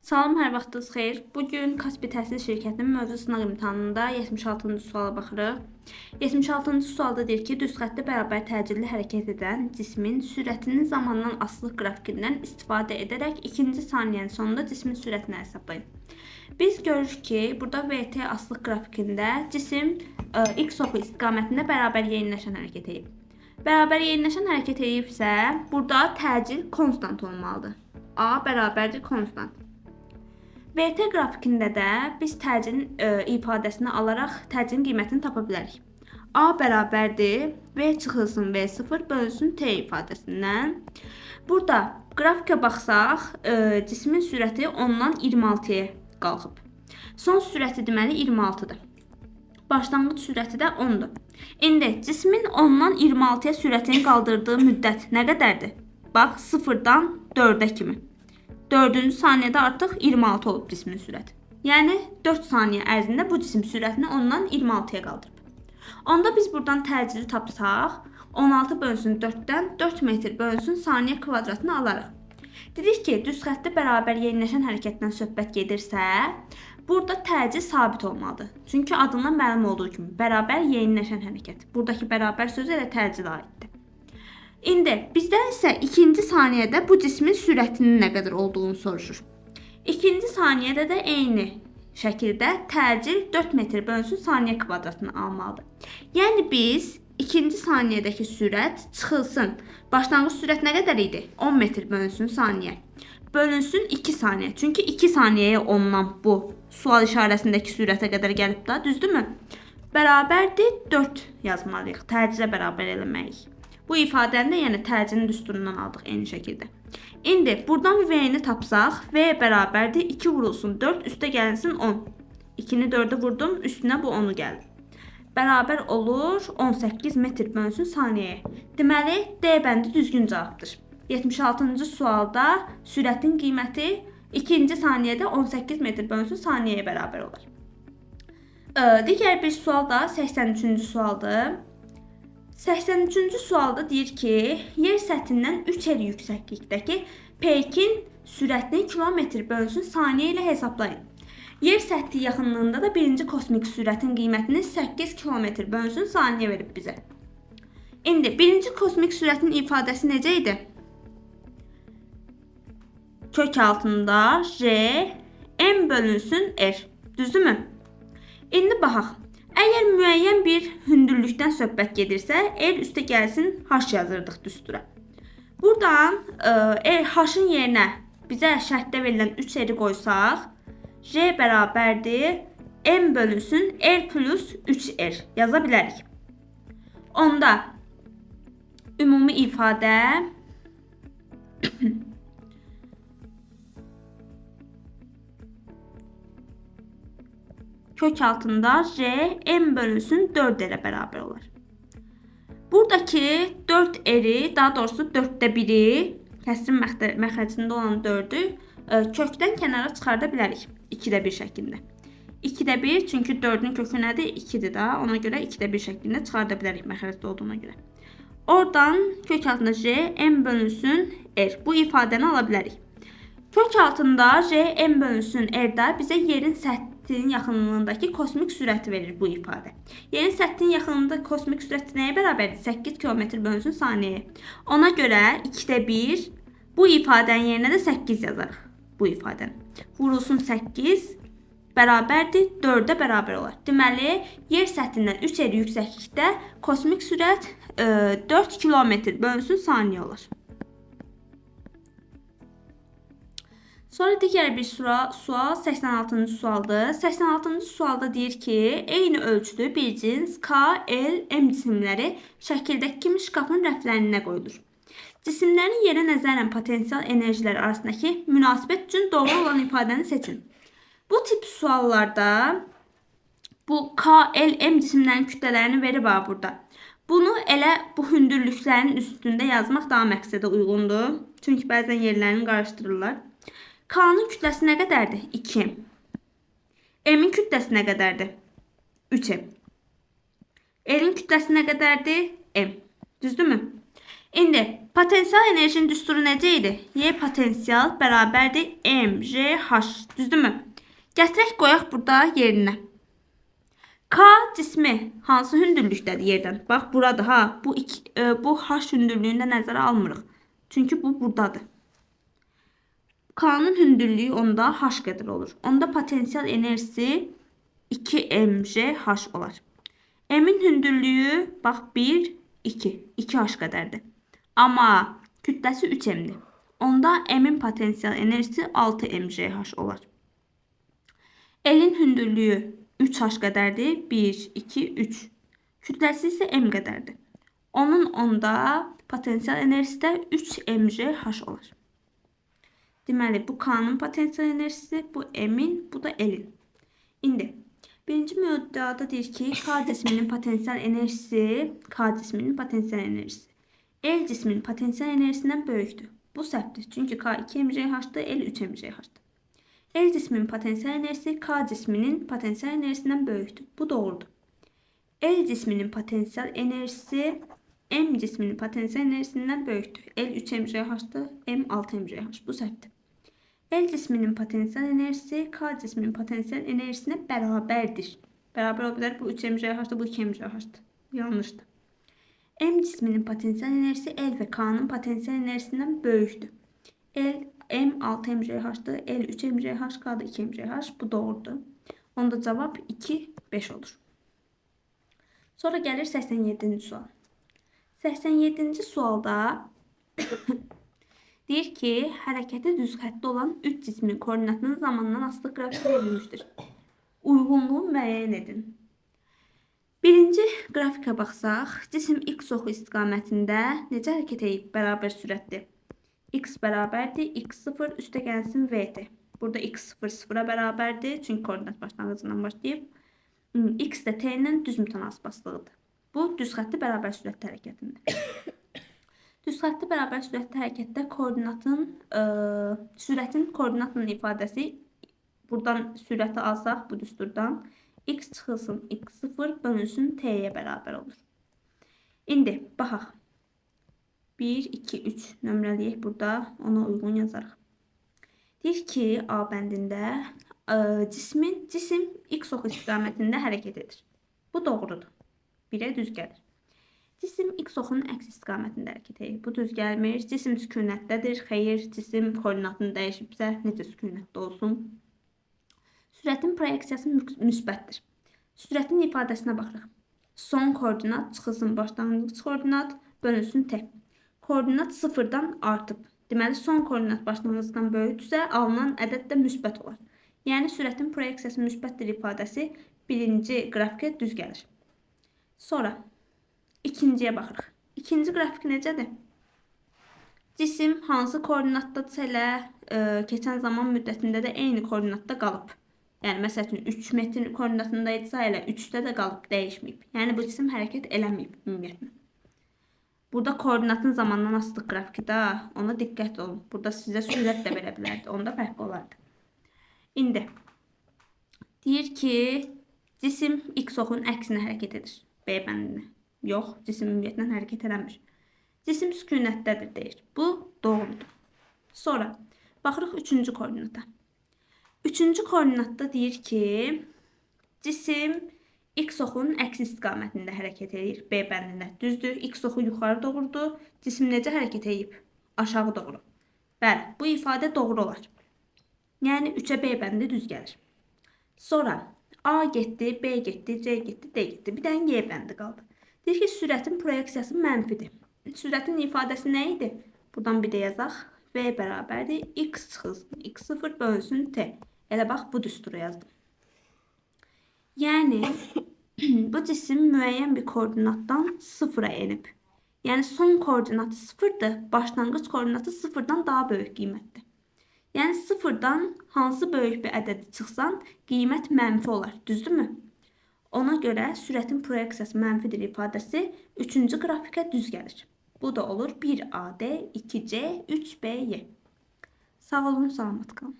Salam, hər vaxtınız xeyir. Bugün Kaspi Təhsil Şirkətinin mövzu sınaq imtahanında 76-cı suala baxırıq. 76-cı sualda deyir ki, düz xəttdə bərabər təcilli hərəkət edən cismin sürətinin zamandan asılılıq qrafikindən istifadə edərək ikinci saniyənin sonunda cismin sürətini hesablayın. Biz görürük ki, burada VT asılılıq qrafikində cisim x oxu istiqamətində bərabər yeniləşən hərəkət edib. Bərabər yeniləşən hərəkət edibsə, burada təcil konstant olmalıdır. A bərabərdir konstant. VT qrafikində də biz təcilin ifadəsini alaraq təcilin qiymətini tapa bilərik. A bərabərdir V çıxılsın V0 bölünsün T ifadəsindən. Burada qrafikə baxsaq, cismin sürəti 10-dan 26-ya qalxıb. Son sürəti deməli 26-dır. Başlanğıc sürəti də 10-dur. İndi cismin 10-dan 26-ya sürətini qaldırdığı müddət nə qədərdir? Bax, 0-dan 4-ə kimi. 4-cü saniyədə artıq 26 olub cismin sürəti. Yəni 4 saniyə ərzində bu cisim sürətini 10-dan 26-ya qaldırıb. Onda biz buradan təcili tapsaq, 16 bölünsün 4-dən 4 metr bölünsün saniyə kvadratını alarıq. Dedik ki, düz xəttdə bərabər yeniləşən hərəkətdən söhbət gedirsə, burada təcil sabit olmalıdır. Çünki adından məlum olduğu kimi bərabər yeniləşən hərəkət. Buradakı bərabər sözü elə təcil aiddir. İndi bizdən isə ikinci saniyədə bu cismin sürətinin nə qədər olduğunu soruşur. İkinci saniyədə də eyni şəkildə təcil 4 metr bölünsün saniyə kvadratını almalıdır. Yəni biz ikinci saniyədəki sürət çıxılsın. Başlanğıc sürət nə qədər idi? 10 metr bölünsün saniyə. Bölünsün 2 saniyə. Çünki 2 saniyəyə 10-dan bu sual işarəsindəki sürətə qədər gəlib da, düzdürmü? Bərabərdir 4 yazmalıyıq. Təcilə bərabər eləməyik. Bu ifadəni də yəni təcilin düsturundan aldıq eyni şəkildə. İndi buradan V-ni tapsaq, V bərabərdir 2 vurulsun 4, üstə gəlinsin 10. 2-ni 4-ə vurdum, üstünə bu 10-u gəldi. Bərabər olur 18 metr bölünsün saniyəyə. Deməli, D bəndi düzgün cavabdır. 76-cı sualda sürətin qiyməti ikinci saniyədə 18 metr bölünsün saniyəyə bərabər olur. Digər bir sual da 83-cü sualdır. 83-cü sualda deyir ki, yer səthindən 3 el yüksəklikdəki peykin sürətini kilometr bölünsün saniyə ilə hesablayın. Yer səthi yaxınlığında da birinci kosmik sürətin qiymətini 8 kilometr bölünsün saniyə verib bizə. İndi birinci kosmik sürətin ifadəsi necə idi? Kök altında R, M bölünsün R. Düzdürmü? İndi baxaq. Əgər müəyyən bir hündürlükdən söhbət gedirsə, R üstə gəlsin H yazırdıq düstura. Buradan H-ın yerinə bizə şərtdə verilən 3 R qoysaq, R bərabərdir M bölünsün R plus 3R yaza bilərik. Onda ümumi ifadə kök altında R, M bölünsün 4 R bərabər olar. Buradakı 4 R'i, daha doğrusu 4'də 1'i, kəsrin məxrəcində olan 4'ü kökdən kənara çıxarda bilərik. 2'də 1 şəklində. 2'də 1, çünki 4'ün kökü nədir? 2'dir da. Ona görə 2'də 1 şəklində çıxarda bilərik məxrəcdə olduğuna görə. Oradan kök altında R, M bölünsün R. Bu ifadəni ala bilərik. Kök altında R, M bölünsün R-də bizə yerin səthinin yaxınlığındakı kosmik sürəti verir bu ifadə. Yerin səthinin yaxınlığında kosmik sürəti nəyə bərabərdir? 8 km bölünsün saniyəyə. Ona görə 2'də 1 bu ifadənin yerinə də 8 yazarıq. Bu ifadəni. Vurulsun 8 bərabərdir 4'ə bərabər olar. Deməli, yer səthindən 3 R yüksəklikdə kosmik sürət 4 km bölünsün saniyə olar. Sonra digər bir sual 86-cı sualdır. 86-cı sualda deyir ki, eyni ölçülü bir cins K, L, M cisimləri şəkildəki kimi şkafın rəflərinə qoyulur. Cisimlərin yerə nəzərən potensial enerjilər arasındakı münasibət üçün doğru olan ifadəni seçin. Bu tip suallarda bu K, L, M cisimlərin kütlələrini verib burada. Bunu elə bu hündürlüklərin üstündə yazmaq daha məqsədə uyğundur. Çünki bəzən yerlərini qarışdırırlar. K'nın kütləsi nə qədərdir? 2. M'in kütləsi nə qədərdir? 3. L'in kütləsi nə qədərdir? M. Düzdürmü? İndi potensial enerjinin düsturu necə idi? Y potensial bərabərdir mgh. Düzdürmü? Gətirək qoyaq burada yerinə. K cismi hansı hündürlükdədir yerdən? Bax burada ha. Bu h hündürlüyündə nəzərə almırıq. Çünki bu buradadır. K'nın hündürlüyü onda h qədər olur. Onda potensial enerjisi 2 mgh olar. M'in hündürlüyü bax 1, 2. 2h qədərdir. Amma kütləsi 3 m'dir. Onda M'in potensial enerjisi 6 mgh olar. L'in hündürlüyü 3h qədərdir. 1, 2, 3. Kütləsi isə m qədərdir. Onun onda potensial enerjisi də 3 mgh olar. Deməli, bu K'nın potensial enerjisi, bu M'in, bu da L'in. İndi birinci mövzuda deyir ki, K cisminin potensial enerjisi, L cisminin potensial enerjisindən böyükdür. Bu səhvdir. Çünki K 2 mgh-dır, L 3 mgh-dır. L cisminin potensial enerjisi K cisminin potensial enerjisindən böyükdür. Bu doğrudur. L cisminin potensial enerjisi M cisminin potensial enerjisindən böyükdür. L 3 mgh-dır, M 6 mgh. Bu səhvdir. L cisminin potensial enerjisi K cisminin potensial enerjisinə bərabərdir. Bərabər ola bilər. Bu 3 mgh-dır, bu 2 mgh-dır. Yanlışdır. M cisminin potensial enerjisi L və K'nın potensial enerjisindən böyükdür. M 6 mgh-dır, L 3 mgh, K da 2 mgh. Bu doğrudur. Onda cavab 2, 5 olur. Sonra gəlir 87-ci sual. 87-ci sualda deyir ki, hərəkəti düz xəttdə olan 3 cismin koordinatının zamandan asılı qrafiki verilmişdir. Uyğunluğu müəyyən edin. Birinci qrafikə baxsaq, cisim x oxu istiqamətində necə hərəkət edib? Bərabər sürətdir. X bərabərdir, x0 üstə gəlsin vt. Burada x0 0-a bərabərdir, çünki koordinat başlanğıcından başlayıb. X də t ilə düz mütənasibətlidir. Bu düz xəttli bərabər sürətli hərəkətindir. Düz xəttli bərabər sürətli hərəkətdə sürətin koordinatının ifadəsi, buradan sürəti alsaq bu düsturdan, x çıxılsın x0 bölünsün t'yə bərabər olur. İndi baxaq. 1, 2, 3 nömrəliyək burada, ona uyğun yazarıq. Deyir ki, A bəndində cisim x oxu istiqamətində hərəkət edir. Bu doğrudur. 1-ə düz gəlir. Cisim x oxunun əks istiqamətində hərəkət edir. Bu düz gəlmir. Cisim sükunətdədir. Xeyr, cisim koordinatını dəyişibsə, necə sükunətdə olsun? Sürətin proyeksiyası müsbətdir. Sürətin ifadəsinə baxırıq. Son koordinat çıxılsın başlanğıc koordinat bölünsün t. Koordinat 0-dan artıb. Deməli, son koordinat başlanğıcdan böyükdürsə, alınan ədəd də müsbət olar. Yəni, sürətin proyeksiyası müsbətdir ifadəsi birinci qrafikə düz gəlir. Sonra ikinciyə baxırıq. İkinci qrafik necədir? Cisim hansı koordinatdadırsa elə keçən zaman müddətində də eyni koordinatda qalıb. Yəni, məsəl üçün 3 metrin koordinatındaydısa elə 3-də də qalıb, dəyişməyib. Yəni, bu cisim hərəkət eləməyib ümumiyyətlə. Burada koordinatın zamandan asılıq qrafiki də, ona diqqət olun. Burada sizə sürət də verə bilərdi, onda fərqli olardı. İndi deyir ki, cisim x oxunun əksinə hərəkət edir. B bəndinə. Yox, cisim ümumiyyətlə hərəkət eləmir. Cisim sükunətdədir deyir. Bu doğrudur. Sonra baxırıq 3-cü koordinata. 3-cü koordinatda deyir ki, cisim x oxunun əks istiqamətində hərəkət edir. B bəndində. Düzdür, x oxu yuxarı doğrudur. Cisim necə hərəkət edib? Aşağı doğru. Bəli, bu ifadə doğru olar. Yəni 3-ə B bəndi düz gəlir. Sonra A getdi, B getdi, C getdi, D getdi. Bir dənə Y bəndi qaldı. Deyir ki, sürətin proyeksiyası mənfidir. Sürətin ifadəsi nə idi? Buradan bir də yazaq. V bərabərdir. X çıxılsın. X0 bölünsün T. Elə bax, bu düsturu yazdım. Yəni, bu cisim müəyyən bir koordinatdan 0-a enib. Yəni, son koordinatı 0-dır, başlanğıc koordinatı 0-dan daha böyük qiymətdir. Yəni, 0-dan hansı böyük bir ədədi çıxsan, qiymət mənfi olar, düzdürmü? Ona görə sürətin proyeksiyası mənfidir ifadəsi 3-cü qrafikə düz gəlir. Bu da olur 1AD, 2C, 3BY. Sağ olun, salamat qalın.